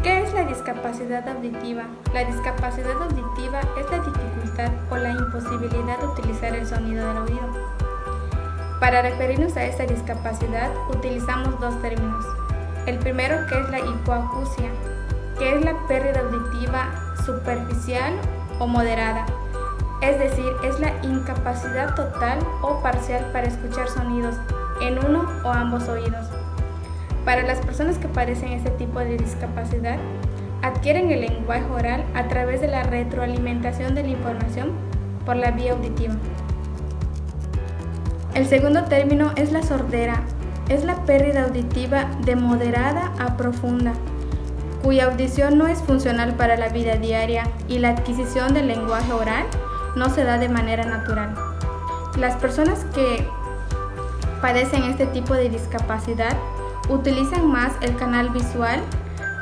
¿Qué es la discapacidad auditiva? La discapacidad auditiva es la dificultad o la imposibilidad de utilizar el sonido del oído. Para referirnos a esta discapacidad utilizamos dos términos. El primero, que es la hipoacusia, que es la pérdida auditiva superficial o moderada, es decir, es la incapacidad total o parcial para escuchar sonidos en uno o ambos oídos. Para las personas que padecen este tipo de discapacidad, adquieren el lenguaje oral a través de la retroalimentación de la información por la vía auditiva. El segundo término es la sordera, es la pérdida auditiva de moderada a profunda, cuya audición no es funcional para la vida diaria y la adquisición del lenguaje oral no se da de manera natural. Las personas que padecen este tipo de discapacidad utilizan más el canal visual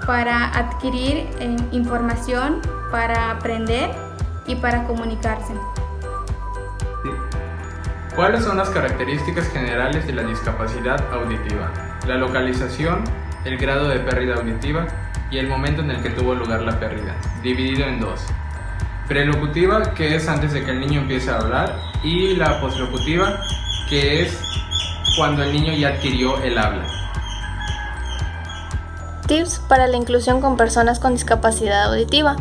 para adquirir información, para aprender y para comunicarse. ¿Cuáles son las características generales de la discapacidad auditiva? La localización, el grado de pérdida auditiva y el momento en el que tuvo lugar la pérdida, dividido en dos. Prelocutiva, que es antes de que el niño empiece a hablar, y la poslocutiva, que es cuando el niño ya adquirió el habla. Tips para la inclusión con personas con discapacidad auditiva.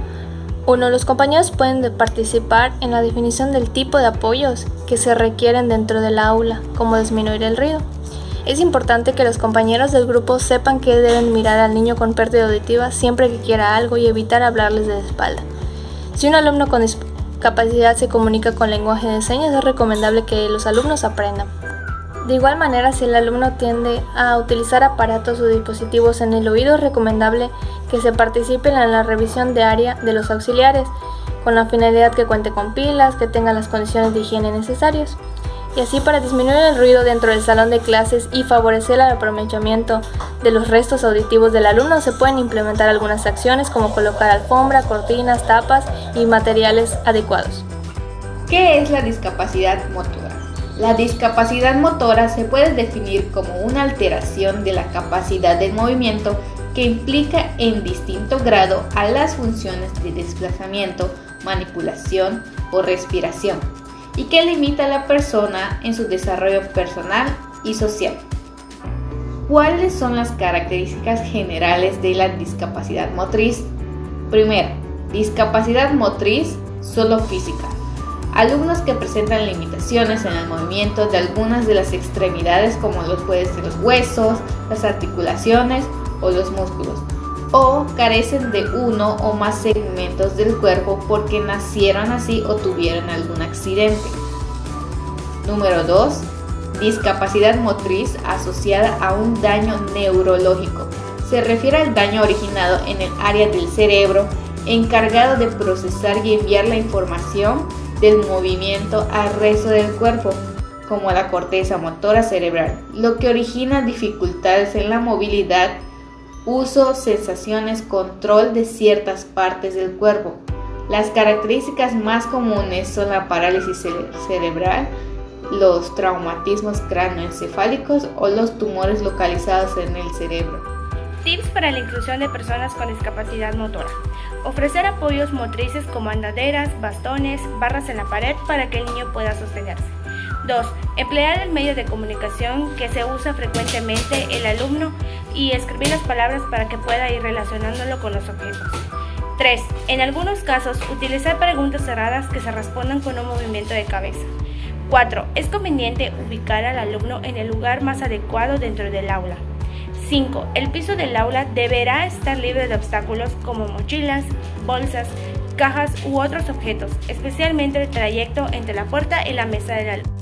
1. Los compañeros pueden participar en la definición del tipo de apoyos que se requieren dentro del aula, como disminuir el ruido. Es importante que los compañeros del grupo sepan que deben mirar al niño con pérdida auditiva siempre que quiera algo y evitar hablarles de espalda. Si un alumno con discapacidad se comunica con lenguaje de señas, es recomendable que los alumnos aprendan. De igual manera, si el alumno tiende a utilizar aparatos o dispositivos en el oído, es recomendable que se participe en la revisión diaria de los auxiliares, con la finalidad que cuente con pilas, que tengan las condiciones de higiene necesarias. Y así, para disminuir el ruido dentro del salón de clases y favorecer el aprovechamiento de los restos auditivos del alumno, se pueden implementar algunas acciones como colocar alfombra, cortinas, tapas y materiales adecuados. ¿Qué es la discapacidad motora? La discapacidad motora se puede definir como una alteración de la capacidad de movimiento que implica en distinto grado a las funciones de desplazamiento, manipulación o respiración, y que limita a la persona en su desarrollo personal y social. ¿Cuáles son las características generales de la discapacidad motriz? Primero, discapacidad motriz solo física. Alumnos que presentan limitaciones en el movimiento de algunas de las extremidades, como los huesos, las articulaciones o los músculos, o carecen de uno o más segmentos del cuerpo porque nacieron así o tuvieron algún accidente. Número 2. Discapacidad motriz asociada a un daño neurológico. Se refiere al daño originado en el área del cerebro encargado de procesar y enviar la información del movimiento al resto del cuerpo, como la corteza motora cerebral, lo que origina dificultades en la movilidad, uso, sensaciones, control de ciertas partes del cuerpo. Las características más comunes son la parálisis cerebral, los traumatismos cráneoencefálicos o los tumores localizados en el cerebro. Tips para la inclusión de personas con discapacidad motora. Ofrecer apoyos motrices como andaderas, bastones, barras en la pared para que el niño pueda sostenerse. 2. Emplear el medio de comunicación que se usa frecuentemente el alumno y escribir las palabras para que pueda ir relacionándolo con los objetos. 3. En algunos casos, utilizar preguntas cerradas que se respondan con un movimiento de cabeza. 4. Es conveniente ubicar al alumno en el lugar más adecuado dentro del aula. 5. El piso del aula deberá estar libre de obstáculos como mochilas, bolsas, cajas u otros objetos, especialmente el trayecto entre la puerta y la mesa del alumno.